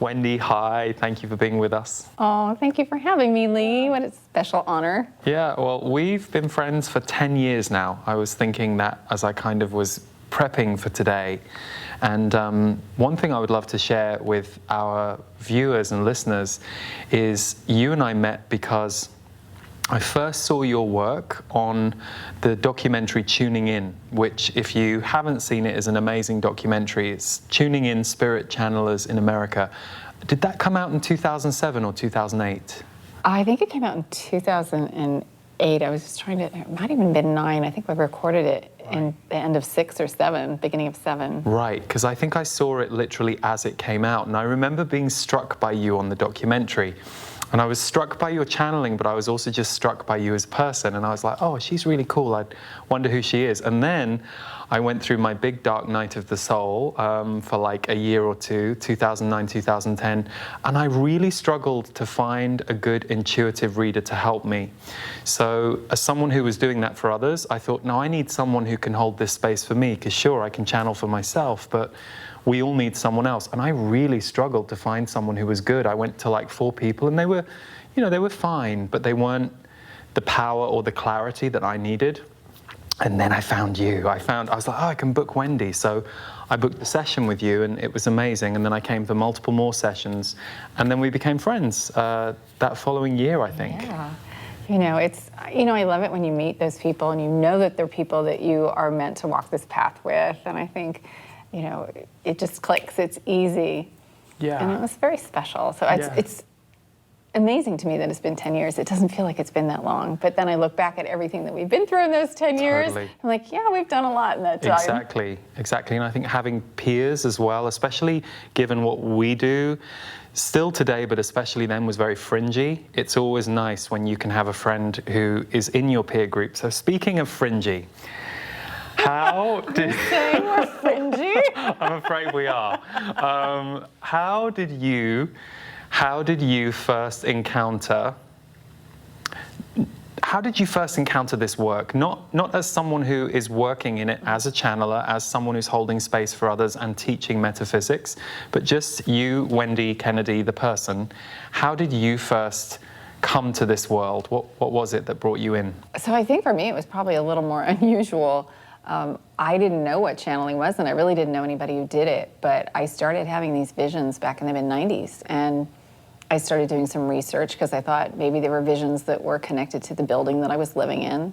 Wendy, hi. Thank you for being with us. Oh, thank you for having me, Lee. What a special honor. Yeah, well, we've been friends for 10 years now. I was thinking that as I kind of was prepping for today. And one thing I would love to share with our viewers and listeners is you and I met because I first saw your work on the documentary Tuning In, which, if you haven't seen it, is an amazing documentary. It's Tuning In, Spirit Channelers in America. Did that come out in 2007 or 2008? I think it came out in 2008. I was just trying to, it might have even been 9. I think we recorded it in the end of 6 or 7, beginning of 7. Right, because I think I saw it literally as it came out. And I remember being struck by you on the documentary. And I was struck by your channeling, but I was also just struck by you as a person. And I was like, oh, she's really cool. I wonder who she is. And then I went through my big dark night of the soul for like a year or two, 2009, 2010. And I really struggled to find a good intuitive reader to help me. So as someone who was doing that for others, I thought, no, I need someone who can hold this space for me. Because sure, I can channel for myself, but we all need someone else. And I really struggled to find someone who was good. I went to like 4 people and they were, they were fine, but they weren't the power or the clarity that I needed. And then I found you. I was like, oh, I can book Wendy. So I booked the session with you and it was amazing. And then I came for multiple more sessions and then we became friends that following year, I think. Yeah. I love it when you meet those people and you know that they're people that you are meant to walk this path with. And I think, it just clicks. It's easy. Yeah. And it was very special. So it's amazing to me that it's been 10 years. It doesn't feel like it's been that long. But then I look back at everything that we've been through in those 10 years. I'm like, yeah, we've done a lot in that time. Exactly. And I think having peers as well, especially given what we do, still today, but especially then, was very fringy. It's always nice when you can have a friend who is in your peer group. So speaking of fringy, how did... You're saying we're fringy? I'm afraid we are. How did you first encounter this work? Not as someone who is working in it as a channeler, as someone who's holding space for others and teaching metaphysics, but just you, Wendy Kennedy, the person. How did you first come to this world? What was it that brought you in? So I think for me it was probably a little more unusual. I didn't know what channeling was, and I really didn't know anybody who did it, but I started having these visions back in the mid-90s, and I started doing some research because I thought maybe there were visions that were connected to the building that I was living in.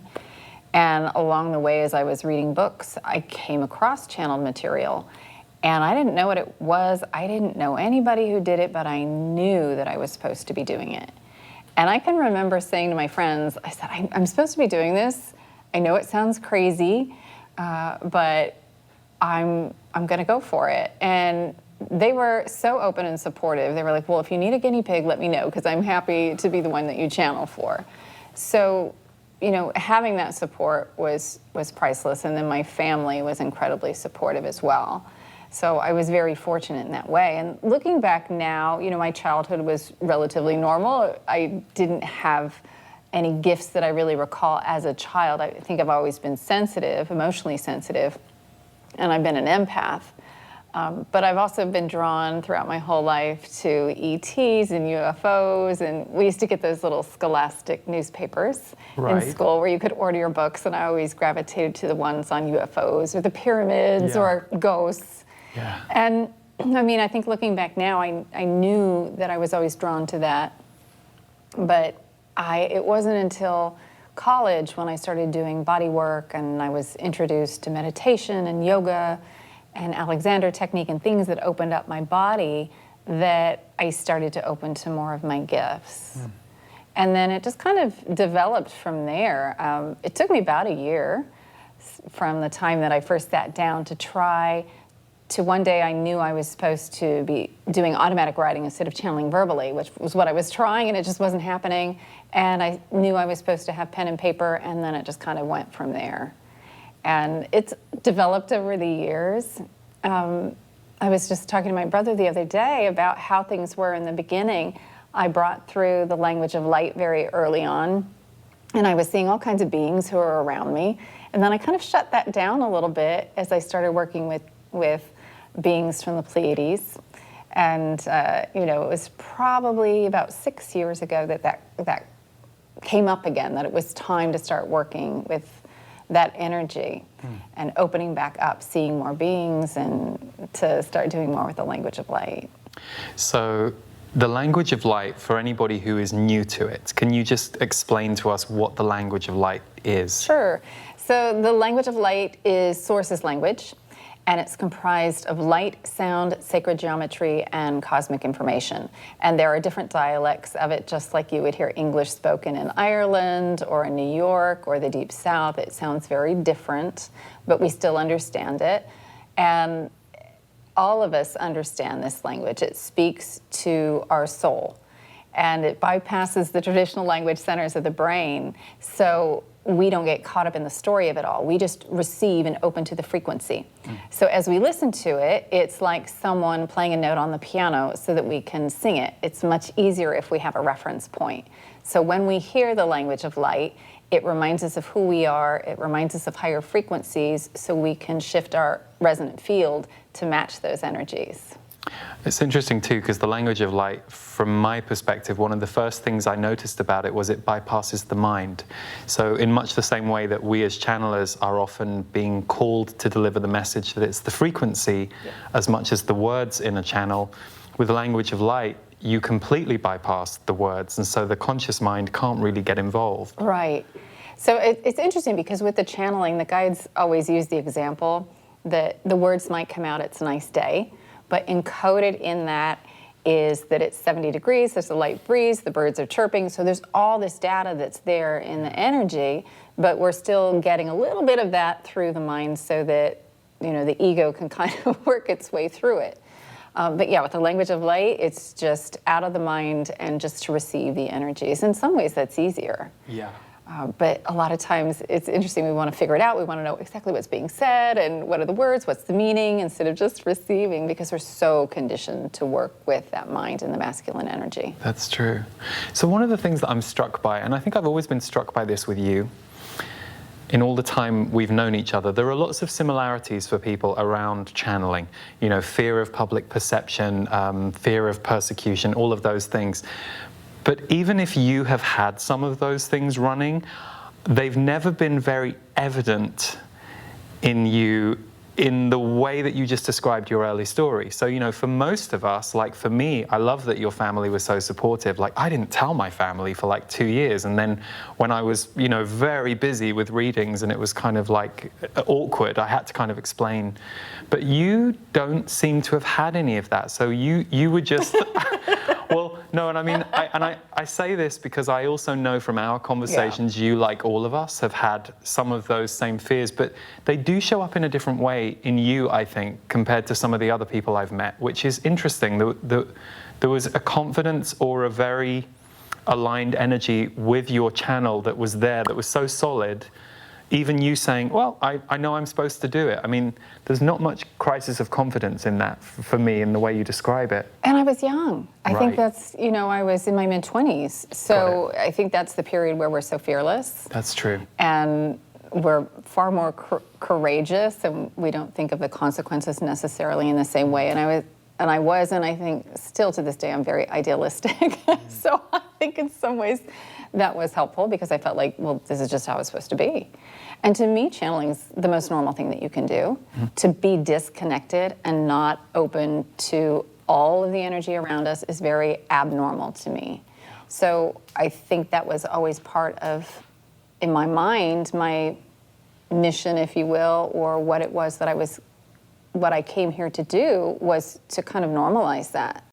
And along the way, as I was reading books, I came across channeled material, and I didn't know what it was. I didn't know anybody who did it, but I knew that I was supposed to be doing it. And I can remember saying to my friends, I said, I'm supposed to be doing this. I know it sounds crazy, but I'm gonna go for it. And they were so open and supportive. They were like, well, if you need a guinea pig, let me know, because I'm happy to be the one that you channel for. So, having that support was priceless. And then my family was incredibly supportive as well. So I was very fortunate in that way. And looking back now, my childhood was relatively normal. I didn't have any gifts that I really recall as a child. I think I've always been sensitive, emotionally sensitive, and I've been an empath. But I've also been drawn throughout my whole life to ETs and UFOs, and we used to get those little scholastic newspapers in school where you could order your books, and I always gravitated to the ones on UFOs or the pyramids or ghosts. Yeah. And I think looking back now, I knew that I was always drawn to that, but it wasn't until college when I started doing body work and I was introduced to meditation and yoga and Alexander technique and things that opened up my body that I started to open to more of my gifts. And then it just kind of developed from there. It took me about a year from the time that I first sat down to try to one day I knew I was supposed to be doing automatic writing instead of channeling verbally, which was what I was trying, and it just wasn't happening. And I knew I was supposed to have pen and paper, and then it just kind of went from there. And it's developed over the years. I was just talking to my brother the other day about how things were in the beginning. I brought through the language of light very early on, and I was seeing all kinds of beings who were around me. And then I kind of shut that down a little bit as I started working with beings from the Pleiades. And you know, it was probably about 6 years ago that came up again, that it was time to start working with that energy and opening back up, seeing more beings, and to start doing more with the language of light. So the language of light, for anybody who is new to it, can you just explain to us what the language of light is? Sure. So the language of light is Source's language, and it's comprised of light, sound, sacred geometry, and cosmic information. And there are different dialects of it, just like you would hear English spoken in Ireland or in New York or the Deep South. It sounds very different, but we still understand it. And all of us understand this language. It speaks to our soul, and it bypasses the traditional language centers of the brain. So we don't get caught up in the story of it all. We just receive and open to the frequency. So as we listen to it, it's like someone playing a note on the piano so that we can sing it. It's much easier if we have a reference point. So when we hear the language of light, it reminds us of who we are, it reminds us of higher frequencies, so we can shift our resonant field to match those energies. It's interesting too, because the language of light, from my perspective, one of the first things I noticed about it was it bypasses the mind. So in much the same way that we as channelers are often being called to deliver the message, that it's the frequency as much as the words in a channel, with the language of light, you completely bypass the words, and so the conscious mind can't really get involved. Right. So it's interesting because with the channeling, the guides always use the example that the words might come out, "It's a nice day," but encoded in that is that it's 70 degrees, there's a light breeze, the birds are chirping, so there's all this data that's there in the energy, but we're still getting a little bit of that through the mind so that, you know, the ego can kind of work its way through it. But yeah, with the language of light, it's just out of the mind and just to receive the energies. In some ways, that's easier. Yeah. But a lot of times, it's interesting. We want to figure it out. We want to know exactly what's being said and what are the words, what's the meaning, instead of just receiving, because we're so conditioned to work with that mind and the masculine energy. That's true. So one of the things that I'm struck by, and I think I've always been struck by this with you, in all the time we've known each other, there are lots of similarities for people around channeling. You know, fear of public perception, fear of persecution, all of those things. But even if you have had some of those things running, they've never been very evident in you in the way that you just described your early story. So, you know, for most of us, like for me, I love that your family was so supportive. Like, I didn't tell my family for like 2 years. And then when I was, you know, very busy with readings and it was kind of like awkward, I had to kind of explain. But you don't seem to have had any of that. So you were just, well, no, and I mean, I say this because I also know from our conversations, you, like all of us, have had some of those same fears, but they do show up in a different way in you, I think, compared to some of the other people I've met, which is interesting. There was a confidence or a very aligned energy with your channel that was there, that was so solid. Even you saying, well, I know I'm supposed to do it. I mean, there's not much crisis of confidence in that for me in the way you describe it. And I was young. I Right. think that's, you know, I was in my mid-20s. So I think that's the period where we're so fearless. That's true. And we're far more courageous, and we don't think of the consequences necessarily in the same way. And I was, and I think still to this day, I'm very idealistic. So I think in some ways that was helpful because I felt like, well, this is just how it's supposed to be. And to me, channeling's the most normal thing that you can do. To be disconnected and not open to all of the energy around us is very abnormal to me. So I think that was always part of, in my mind, my mission, if you will, or what it was that what I came here to do was to kind of normalize that.